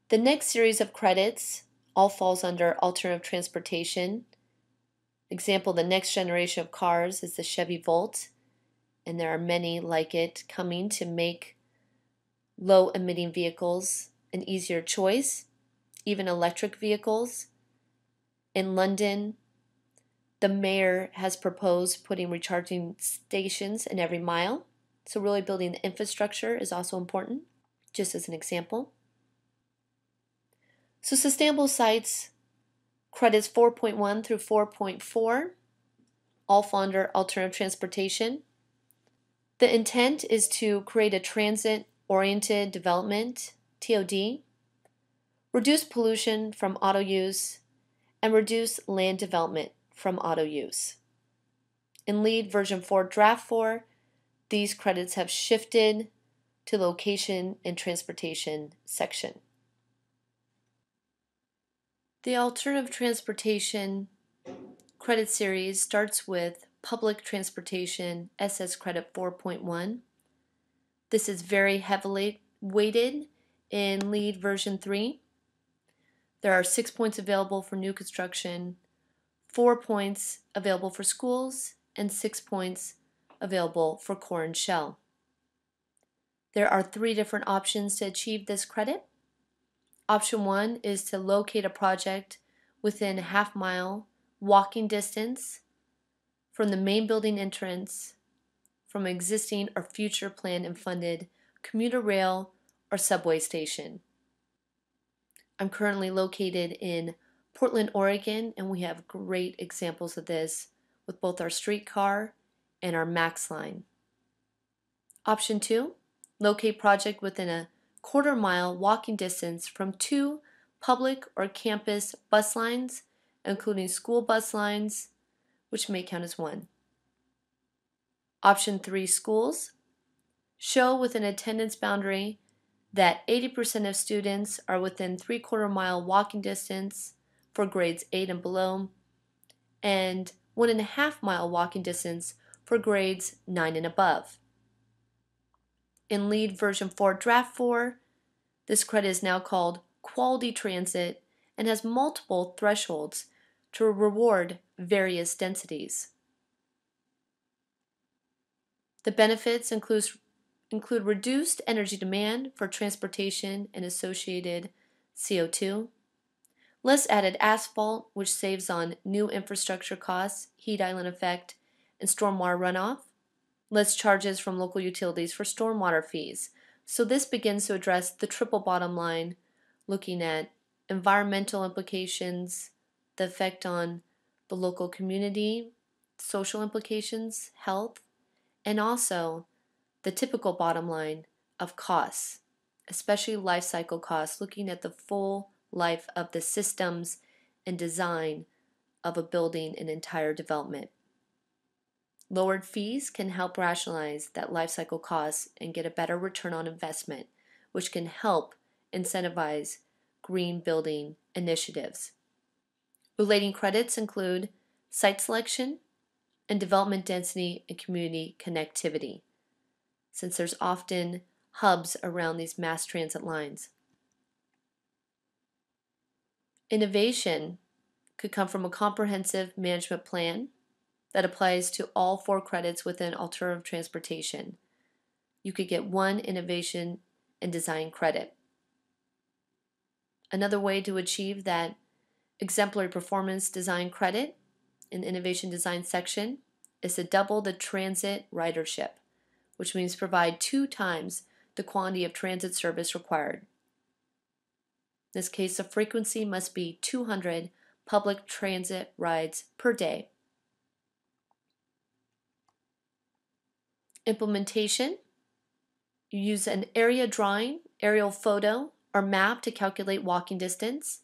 The next series of credits all falls under alternative transportation. Example, the next generation of cars is the Chevy Volt, and there are many like it coming to make low emitting vehicles an easier choice, even electric vehicles. In London, the mayor has proposed putting recharging stations in every mile. So really building the infrastructure is also important, just as an example. So sustainable sites, credits 4.1 through 4.4, all fall under alternative transportation. The intent is to create a transit-oriented development, TOD, reduce pollution from auto use, and reduce land development from auto use. In LEED version 4, draft 4, these credits have shifted to location and transportation section. The alternative transportation credit series starts with public transportation SS credit 4.1. This is very heavily weighted in LEED version 3. There are 6 points available for new construction, 4 points available for schools, and 6 points available for core and shell. There are 3 different options to achieve this credit. Option 1 is to locate a project within a half-mile walking distance from the main building entrance from an existing or future planned and funded commuter rail or subway station. I'm currently located in Portland, Oregon, and we have great examples of this with both our streetcar and our MAX line. Option 2, locate project within a quarter-mile walking distance from 2 public or campus bus lines, including school bus lines, which may count as 1. Option 3, schools. Show with an attendance boundary that 80% of students are within 3/4 mile walking distance for grades 8 and below, and 1.5 mile walking distance for grades 9 and above. In LEED version 4, draft 4, this credit is now called quality transit and has multiple thresholds to reward various densities. The benefits include reduced energy demand for transportation and associated CO2, less added asphalt, which saves on new infrastructure costs, heat island effect, and stormwater runoff, less charges from local utilities for stormwater fees. So this begins to address the triple bottom line, looking at environmental implications, the effect on the local community, social implications, health, and also the typical bottom line of costs, especially life cycle costs, looking at the full life of the systems and design of a building and entire development. Lowered fees can help rationalize that life cycle costs and get a better return on investment, which can help incentivize green building initiatives. Relating credits include site selection and development density and community connectivity, since there's often hubs around these mass transit lines. Innovation could come from a comprehensive management plan that applies to all 4 credits within alternative transportation. You could get 1 innovation and design credit. Another way to achieve that exemplary performance design credit in the innovation design section is to double the transit ridership, which means provide 2 times the quantity of transit service required. In this case, the frequency must be 200 public transit rides per day. Implementation: you use an area drawing, aerial photo, or map to calculate walking distance.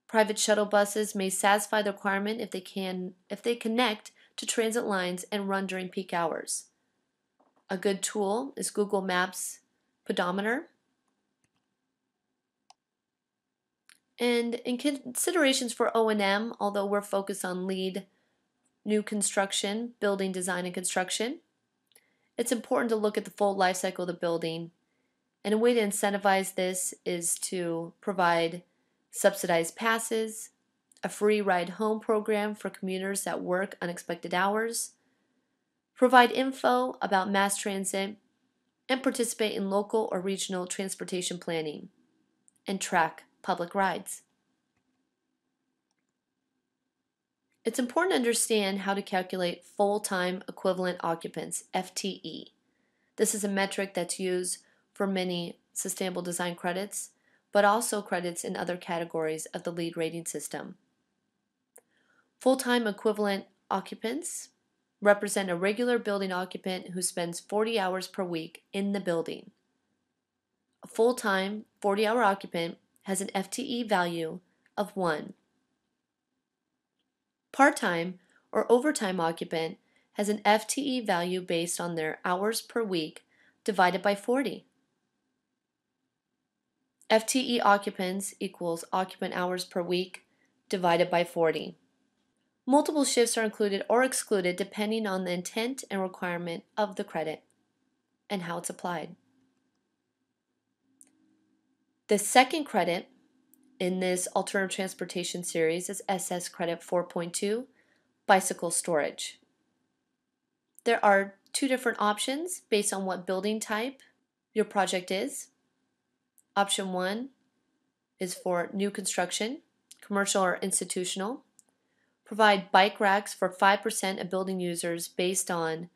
Private shuttle buses may satisfy the requirement if they connect to transit lines and run during peak hours. A good tool is Google Maps pedometer. And in considerations for O&M, although we're focused on LEED, new construction, building design and construction, it's important to look at the full life cycle of the building And a way to incentivize this is to provide subsidized passes, a free ride home program for commuters that work unexpected hours, provide info about mass transit, and participate in local or regional transportation planning, and track public rides. It's important to understand how to calculate full-time equivalent occupants, FTE. This is a metric that's used for many sustainable design credits, but also credits in other categories of the LEED rating system. Full-time equivalent occupants represent a regular building occupant who spends 40 hours per week in the building. A full-time 40-hour occupant has an FTE value of 1. Part-time or overtime occupant has an FTE value based on their hours per week divided by 40. FTE occupants equals occupant hours per week divided by 40. Multiple shifts are included or excluded depending on the intent and requirement of the credit and how it's applied. The second credit in this alternative transportation series is SS Credit 4.2, bicycle storage. There are 2 different options based on what building type your project is. Option 1 is for new construction, commercial or institutional. Provide bike racks for 5% of building users based on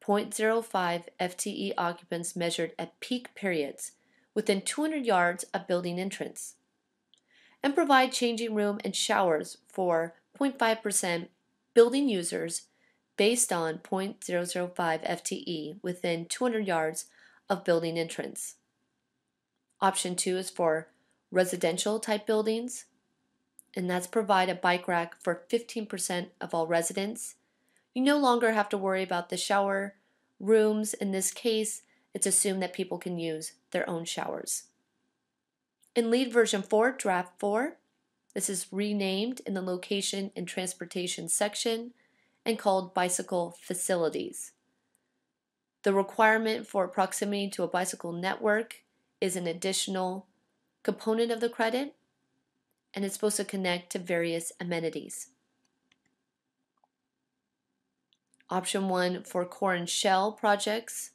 0.05 FTE occupants measured at peak periods within 200 yards of building entrance. And provide changing room and showers for 0.5% building users based on 0.005 FTE within 200 yards of building entrance. Option 2 is for residential type buildings, and that's provide a bike rack for 15% of all residents. You no longer have to worry about the shower rooms. In this case, it's assumed that people can use their own showers. In LEED version 4, draft 4, this is renamed in the location and transportation section and called bicycle facilities. The requirement for proximity to a bicycle network is an additional component of the credit, and it's supposed to connect to various amenities. Option 1 for core and shell projects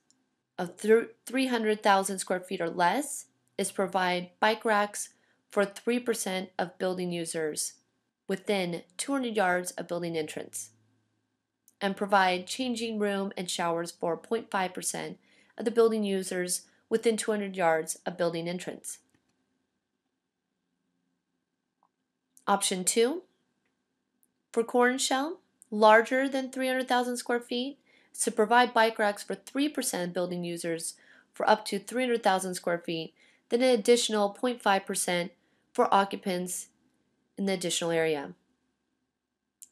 of 300,000 square feet or less is provide bike racks for 3% of building users within 200 yards of building entrance, and provide changing room and showers for 0.5% of the building users within 200 yards of building entrance. Option 2 for core and shell, larger than 300,000 square feet, is to provide bike racks for 3% of building users for up to 300,000 square feet, then an additional 0.5% for occupants in the additional area.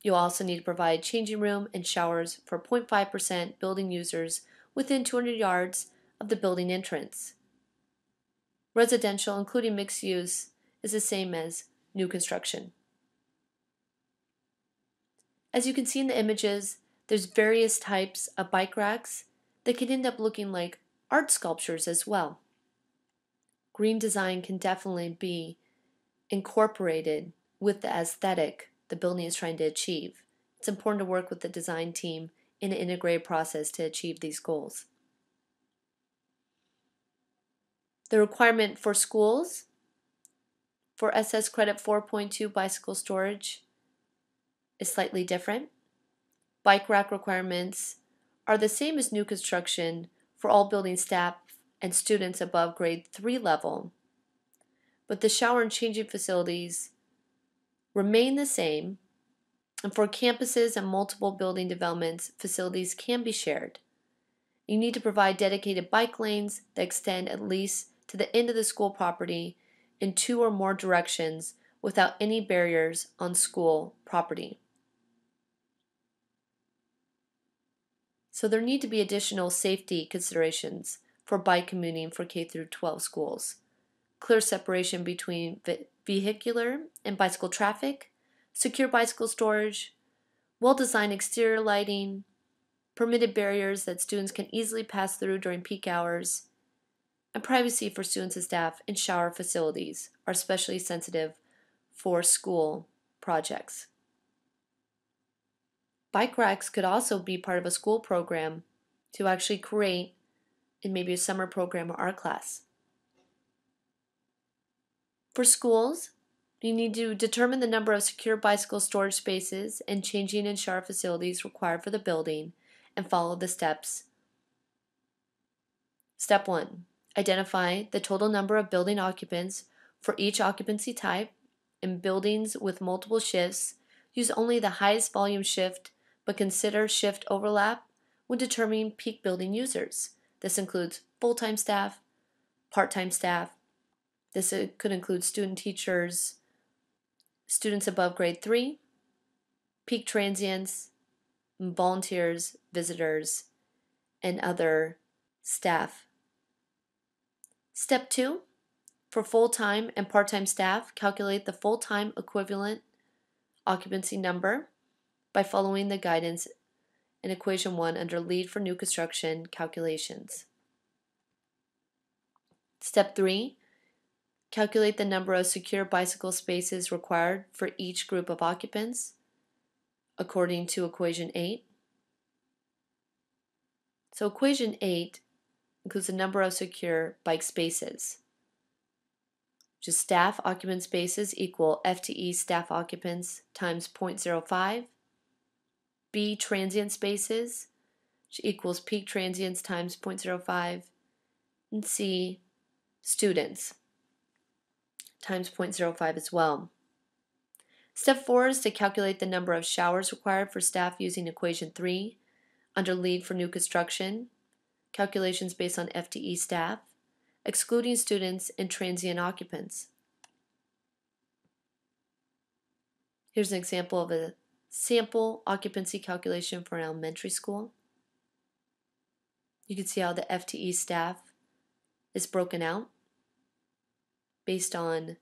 You'll also need to provide changing room and showers for 0.5% building users within 200 yards of the building entrance. Residential, including mixed use, is the same as new construction. As you can see in the images, there's various types of bike racks that can end up looking like art sculptures as well. Green design can definitely be incorporated with the aesthetic the building is trying to achieve. It's important to work with the design team in an integrated process to achieve these goals. The requirement for schools for SS Credit 4.2 bicycle storage is slightly different. Bike rack requirements are the same as new construction for all building staff and students above grade 3 level, but the shower and changing facilities remain the same, and for campuses and multiple building developments, facilities can be shared. You need to provide dedicated bike lanes that extend at least to the end of the school property in 2 or more directions without any barriers on school property. So there need to be additional safety considerations for bike commuting for K through 12 schools. Clear separation between vehicular and bicycle traffic, secure bicycle storage, well-designed exterior lighting, permitted barriers that students can easily pass through during peak hours, and privacy for students and staff in shower facilities are especially sensitive for school projects. Bike racks could also be part of a school program to actually create in maybe a summer program or art class. For schools, you need to determine the number of secure bicycle storage spaces and changing and shower facilities required for the building and follow the steps. Step 1. Identify the total number of building occupants for each occupancy type. In buildings with multiple shifts, use only the highest volume shift, but consider shift overlap when determining peak building users. This includes full-time staff, part-time staff. This could include student teachers, students above grade 3, peak transients, volunteers, visitors, and other staff. Step 2. For full-time and part-time staff, calculate the full-time equivalent occupancy number by following the guidance in equation 1 under LEED for new construction calculations. Step 3. Calculate the number of secure bicycle spaces required for each group of occupants according to equation 8. So equation 8 includes the number of secure bike spaces, which is staff occupant spaces equal FTE staff occupants times 0.05, B transient spaces, which equals peak transients times 0.05, and C students times 0.05 as well. Step 4 is to calculate the number of showers required for staff using equation 3 under LEED for new construction, calculations based on FTE staff, excluding students and transient occupants. Here's an example of a sample occupancy calculation for an elementary school. You can see how the FTE staff is broken out based on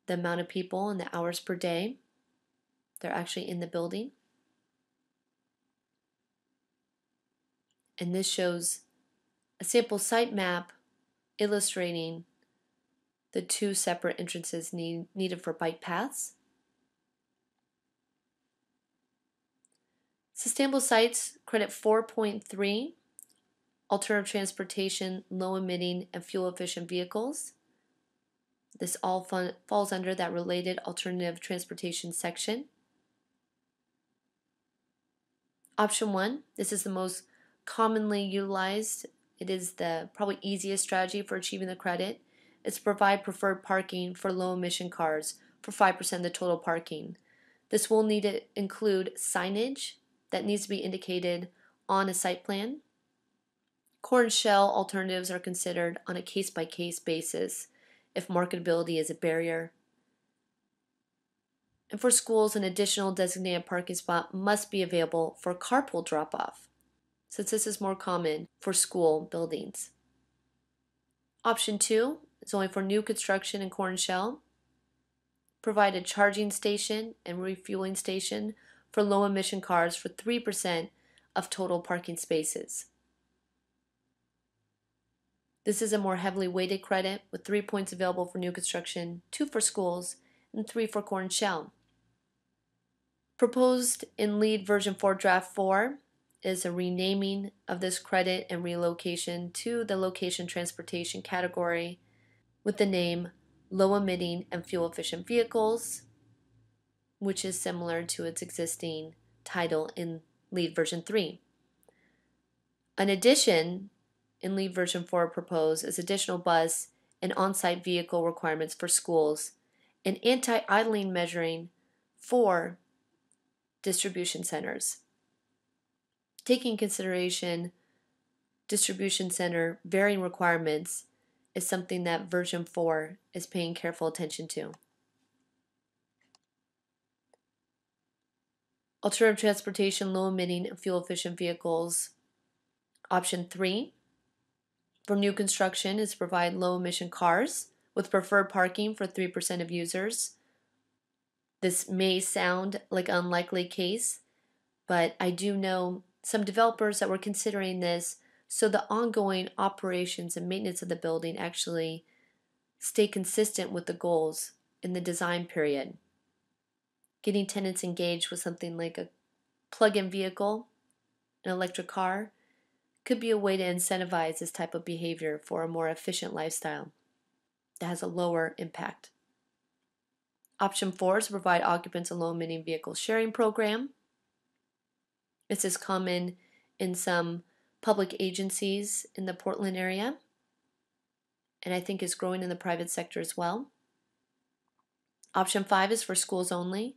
the amount of people and the hours per day they're actually in the building. And this shows a sample site map illustrating the two separate entrances needed for bike paths. Sustainable sites credit 4.3 alternative transportation, low emitting, and fuel efficient vehicles. This all falls under that related alternative transportation section. Option 1, this is the most commonly utilized. It is the probably easiest strategy for achieving the credit. It's to provide preferred parking for low emission cars for 5% of the total parking. This will need to include signage that needs to be indicated on a site plan. Core and shell alternatives are considered on a case-by-case basis if marketability is a barrier. And for schools, an additional designated parking spot must be available for carpool drop-off, since this is more common for school buildings. Option 2 is only for new construction and core and shell. Provide a charging station and refueling station for low emission cars for 3% of total parking spaces. This is a more heavily weighted credit with 3 points available for new construction, 2 for schools, and 3 for core and shell. Proposed in LEED version 4 draft 4 is a renaming of this credit and relocation to the location transportation category with the name low emitting and fuel efficient vehicles, which is similar to its existing title in LEED version 3. An addition in LEED version 4 proposed is additional bus and on-site vehicle requirements for schools and anti-idling measuring for distribution centers. Taking consideration distribution center varying requirements is something that version 4 is paying careful attention to. Alternative transportation, low emitting and fuel efficient vehicles. Option 3 for new construction is to provide low emission cars with preferred parking for 3% of users. This may sound like an unlikely case, but I do know some developers that were considering this so the ongoing operations and maintenance of the building actually stay consistent with the goals in the design period. Getting tenants engaged with something like a plug-in vehicle, an electric car, could be a way to incentivize this type of behavior for a more efficient lifestyle that has a lower impact. Option 4 is to provide occupants a low-emitting vehicle sharing program. This is common in some public agencies in the Portland area, and I think is growing in the private sector as well. Option 5 is for schools only.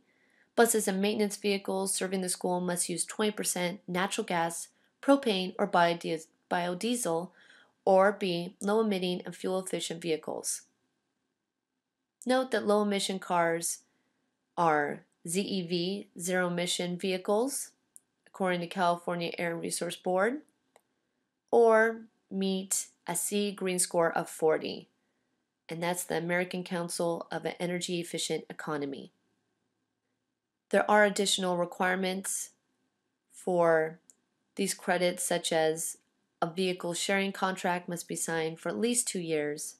Buses and maintenance vehicles serving the school must use 20% natural gas, propane, or biodiesel, or be low-emitting and fuel-efficient vehicles. Note that low-emission cars are ZEV, zero-emission vehicles, according to California Air and Resource Board, or meet a C green score of 40, and that's the American Council of an Energy Efficient Economy. There are additional requirements for these credits, such as a vehicle sharing contract must be signed for at least 2 years.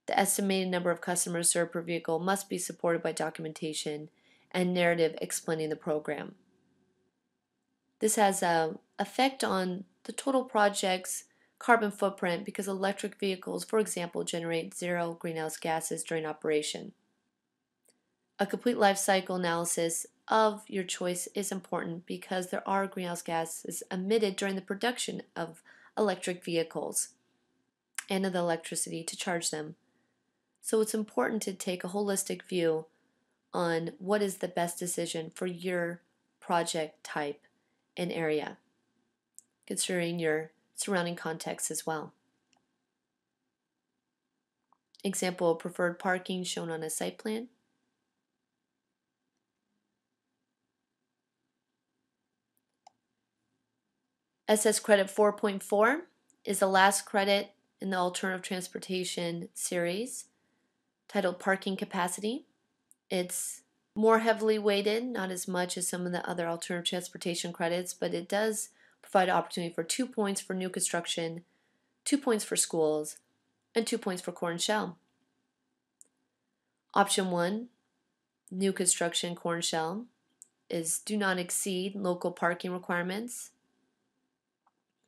The estimated number of customers served per vehicle must be supported by documentation and narrative explaining the program. This has an effect on the total project's carbon footprint because electric vehicles, for example, generate 0 greenhouse gases during operation. A complete life cycle analysis of your choice is important because there are greenhouse gases emitted during the production of electric vehicles and of the electricity to charge them. So it's important to take a holistic view on what is the best decision for your project type and area, considering your surrounding context as well. Example of preferred parking shown on a site plan. SS Credit 4.4 is the last credit in the Alternative Transportation series, titled Parking Capacity. It's more heavily weighted, not as much as some of the other alternative transportation credits, but it does provide opportunity for 2 points for new construction, 2 points for schools, and 2 points for core and shell. Option 1, new construction core and shell, is do not exceed local parking requirements.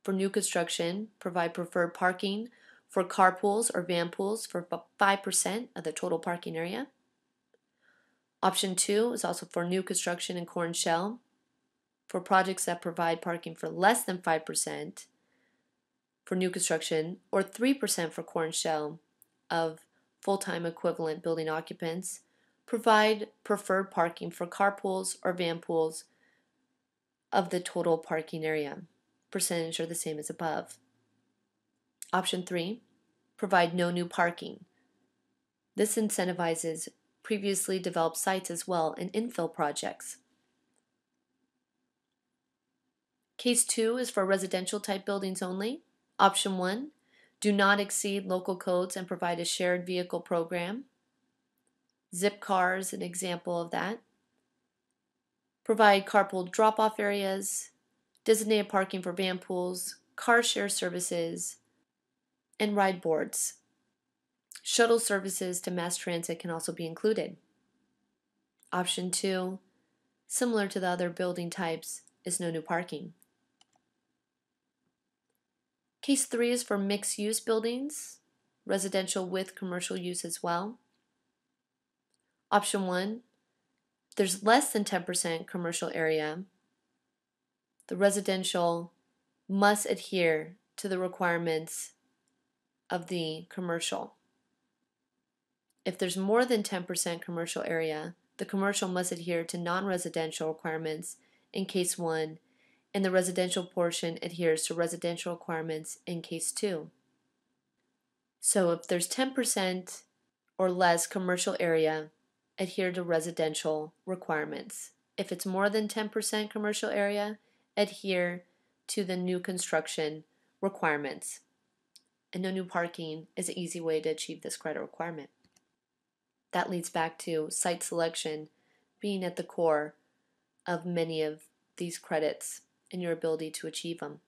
For new construction, provide preferred parking for carpools or van pools for 5% of the total parking area. Option 2 is also for new construction and core and shell. For projects that provide parking for less than 5% for new construction or 3% for core and shell of full-time equivalent building occupants, provide preferred parking for carpools or van pools of the total parking area. Percentage are the same as above. Option 3, provide no new parking. This incentivizes previously developed sites as well in infill projects. Case 2 is for residential type buildings only. Option 1, do not exceed local codes and provide a shared vehicle program. Zipcar is an example of that. Provide carpool drop-off areas, designated parking for van pools, car share services, and ride boards. Shuttle services to mass transit can also be included. Option 2, similar to the other building types, is no new parking. Case 3 is for mixed-use buildings, residential with commercial use as well. Option 1, there's less than 10% commercial area. The residential must adhere to the requirements of the commercial. If there's more than 10% commercial area, the commercial must adhere to non-residential requirements in case 1, and the residential portion adheres to residential requirements in case 2. So if there's 10% or less commercial area, adhere to residential requirements. If it's more than 10% commercial area, adhere to the new construction requirements. And no new parking is an easy way to achieve this credit requirement. That leads back to site selection being at the core of many of these credits and your ability to achieve them.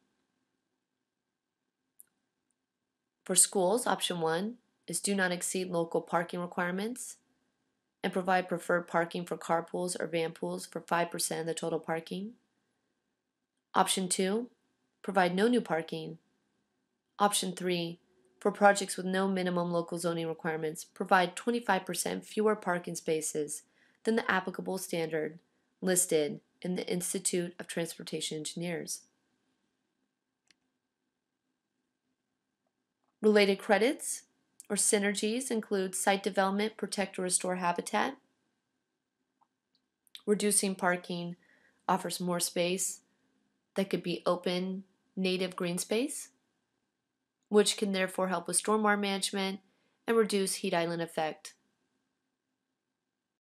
For schools, option 1 is do not exceed local parking requirements and provide preferred parking for carpools or van pools for 5% of the total parking. Option 2, provide no new parking. Option 3, for projects with no minimum local zoning requirements, provide 25% fewer parking spaces than the applicable standard listed in the Institute of Transportation Engineers. Related credits or synergies include site development, protect or restore habitat. Reducing parking offers more space that could be open, native green space, which can therefore help with stormwater management and reduce heat island effect.